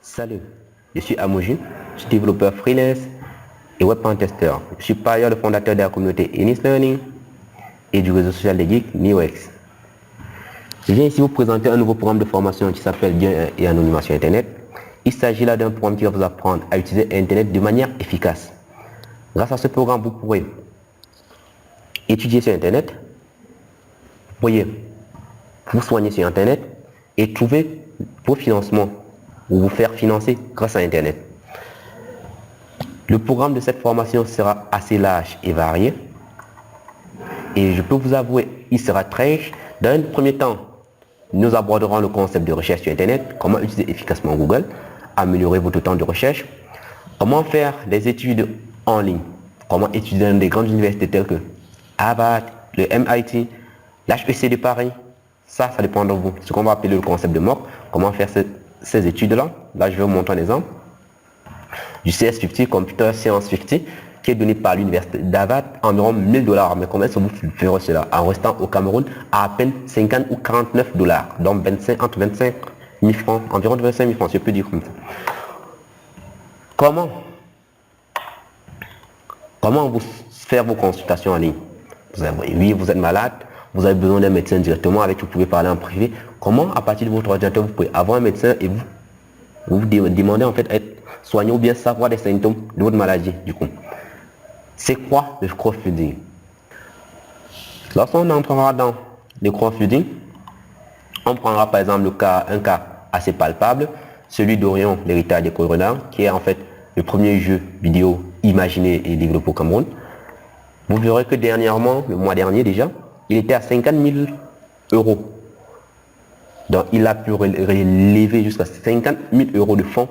Salut, je suis Amojin, je suis développeur freelance et web pentester. Je suis par ailleurs le fondateur de la communauté Enis Learning et du réseau social des geeks NeoX. Je viens ici vous présenter un nouveau programme de formation qui s'appelle Bien et Anonymat sur Internet. Il s'agit là d'un programme qui va vous apprendre à utiliser Internet de manière efficace. Grâce à ce programme, vous pourrez étudier sur Internet, vous pourriez vous soigner sur Internet et trouver vos financements ou vous faire financer grâce à Internet. Le programme de cette formation sera assez large et varié. Et je peux vous avouer, il sera très riche. Dans un premier temps, nous aborderons le concept de recherche sur Internet, comment utiliser efficacement Google, améliorer votre temps de recherche, comment faire des études en ligne, comment étudier dans des grandes universités telles que Harvard, le MIT, l'HEC de Paris. Ça dépend de vous. Ce qu'on va appeler le concept de MOOC, comment faire ces études-là. Là, je vais vous montrer un exemple du CS50, Computer Science 50, qui est donné par l'université d'Harvard, environ 1000 $. Mais comment est-ce que vous ferez cela en restant au Cameroun à peine 50 ou 49 $, donc entre 25 000 francs, environ 25 000 francs, je peux dire comme ça. Comment vous faire vos consultations en ligne? Oui, vous êtes malade, vous avez besoin d'un médecin directement avec qui vous pouvez parler en privé. Comment, à partir de votre ordinateur, vous pouvez avoir un médecin et vous demandez en fait à être soigné ou bien savoir les symptômes de votre maladie du coup. C'est quoi le crowdfunding? Lorsqu'on entrera dans le crowdfunding, on prendra par exemple un cas assez palpable, celui d'Orion, l'héritage des Corona, qui est en fait le premier jeu vidéo imaginé et développé au Cameroun. Vous verrez que dernièrement, le mois dernier déjà, il était à 50 000 €. Donc il a pu relever jusqu'à 50 000 € de fonds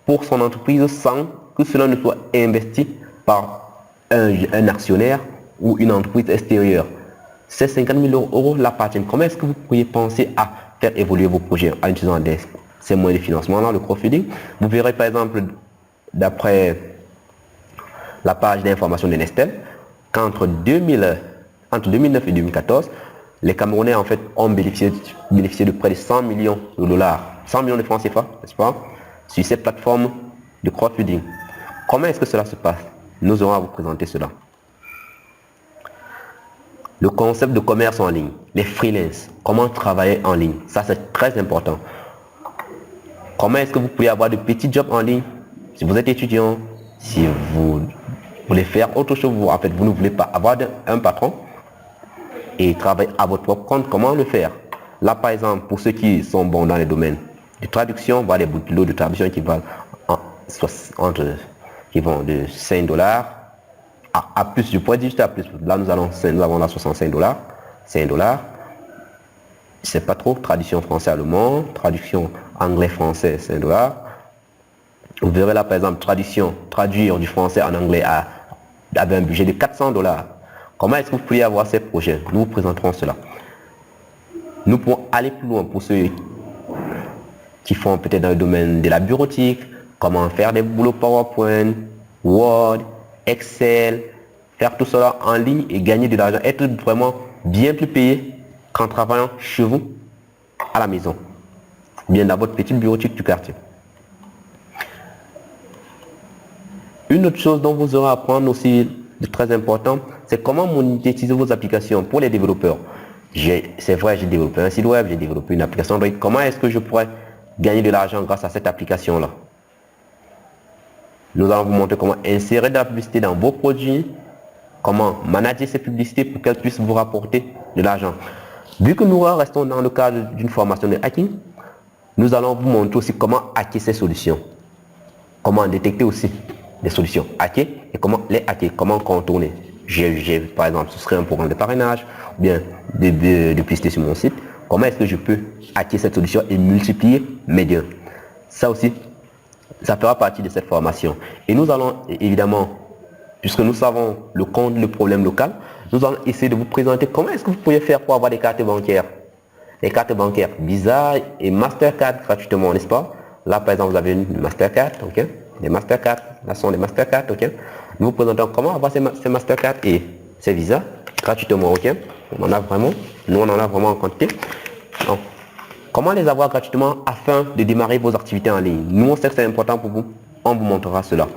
pour son entreprise sans que cela ne soit investi par un actionnaire ou une entreprise extérieure. Ces 50 000 € l'appartiennent. Comment est-ce que vous pourriez penser à faire évoluer vos projets en utilisant ces moyens de financement dans le crowdfunding? Vous verrez par exemple, d'après la page d'information de Nestel, qu'entre 2009 et 2014, les Camerounais en fait ont bénéficié de près de 100 millions de $, 100 millions de francs CFA, n'est-ce pas, sur ces plateformes de crowdfunding. Comment est-ce que cela se passe? Nous allons vous présenter cela. Le concept de commerce en ligne, les freelances, comment travailler en ligne, ça c'est très important. Comment est-ce que vous pouvez avoir de petits jobs en ligne? Si vous êtes étudiant, si vous voulez faire autre chose, en fait vous ne voulez pas avoir un patron et travailler à votre propre compte, comment le faire? Là par exemple, pour ceux qui sont bons dans les domaines de traduction, voilà des boulots de traduction qui valent de 5 $ à plus, je pourrais dire juste à plus. Là nous avons là 65 $, 5 $. C'est pas trop. Traduction français-allemand, traduction anglais-français, 5 $. Vous verrez là par exemple traduire du français en anglais avec un budget de 400 $. Comment est-ce que vous pouvez avoir ces projets? Nous vous présenterons cela. Nous pourrons aller plus loin pour ceux qui font peut-être dans le domaine de la bureautique, comment faire des boulots PowerPoint, Word, Excel, faire tout cela en ligne et gagner de l'argent, être vraiment bien plus payé qu'en travaillant chez vous, à la maison, bien dans votre petite bureautique du quartier. Une autre chose dont vous aurez à apprendre aussi de très important, c'est comment monétiser vos applications pour les développeurs. C'est vrai, j'ai développé un site web, j'ai développé une application Android. Comment est-ce que je pourrais gagner de l'argent grâce à cette application-là? Nous allons vous montrer comment insérer de la publicité dans vos produits, comment manager ces publicités pour qu'elles puissent vous rapporter de l'argent. Vu que nous restons dans le cadre d'une formation de hacking, nous allons vous montrer aussi comment hacker ces solutions, comment détecter aussi des solutions hackées et comment les hacker, comment contourner. Par exemple, ce serait un programme de parrainage ou bien de publicité sur mon site. Comment est-ce que je peux hacker cette solution et multiplier mes gains? Ça aussi, ça fera partie de cette formation. Et nous allons évidemment, puisque nous savons le problème local, nous allons essayer de vous présenter comment est-ce que vous pouvez faire pour avoir des cartes bancaires. Les cartes bancaires Visa et Mastercard gratuitement, n'est-ce pas? Là par exemple, vous avez une Mastercard, ok? Les Mastercard, là sont les Mastercard, ok? Nous vous présentons comment avoir ces Mastercard et ces Visa gratuitement, ok? Nous on en a vraiment en quantité. Donc, Comment les avoir gratuitement afin de démarrer vos activités en ligne? Nous, on sait que c'est important pour vous. On vous montrera cela.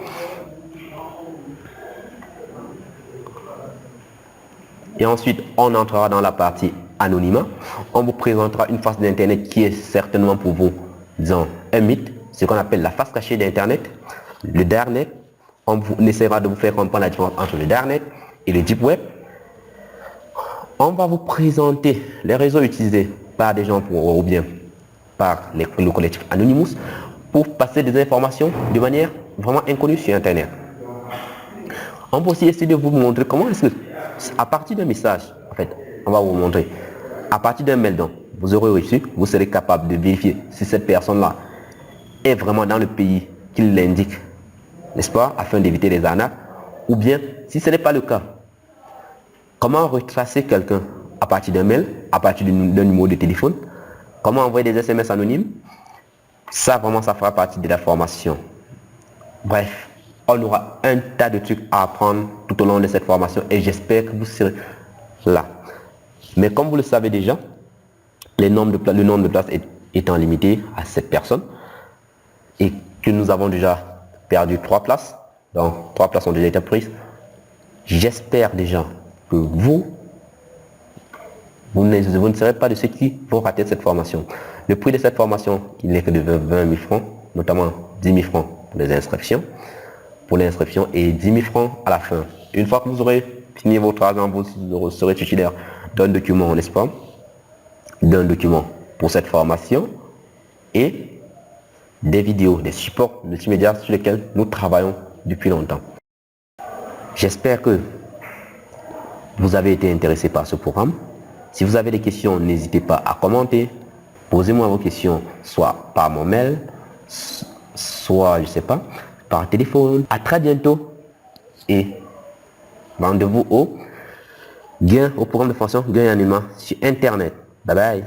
Et ensuite, on entrera dans la partie anonymat. On vous présentera une face d'Internet qui est certainement pour vous, disons, un mythe, ce qu'on appelle la face cachée d'Internet, le Darknet. On essaiera de vous faire comprendre la différence entre le Darknet et le Deep Web. On va vous présenter les réseaux utilisés par des gens ou bien par le collectif Anonymous pour passer des informations de manière vraiment inconnue sur Internet. On va aussi essayer de vous montrer comment est-ce que, à partir d'un message, en fait, on va vous montrer, à partir d'un mail dont vous aurez reçu, vous serez capable de vérifier si cette personne-là est vraiment dans le pays qu'il l'indique, n'est-ce pas, afin d'éviter les arnaques, ou bien, si ce n'est pas le cas, comment retracer quelqu'un à partir d'un mail, à partir d'un numéro de téléphone, comment envoyer des SMS anonymes, ça vraiment, ça fera partie de la formation. Bref, on aura un tas de trucs à apprendre tout au long de cette formation et j'espère que vous serez là. Mais comme vous le savez déjà, le nombre de places étant limité à 7 personnes et que nous avons déjà perdu 3 places, donc 3 places ont déjà été prises, j'espère déjà que vous ne serez pas de ceux qui vont rater cette formation. Le prix de cette formation, il n'est que de 20 000 francs, notamment 10 000 francs pour les inscriptions. Pour l'inscription et 10 000 francs à la fin. Une fois que vous aurez fini votre argent, vous serez titulaire d'un document, n'est-ce pas? D'un document pour cette formation et des vidéos, des supports multimédia sur lesquels nous travaillons depuis longtemps. J'espère que vous avez été intéressé par ce programme. Si vous avez des questions, n'hésitez pas à commenter. Posez-moi vos questions, soit par mon mail, soit, je ne sais pas, par téléphone. À très bientôt et rendez-vous au programme de formation Gain Anonymat sur Internet. Bye bye.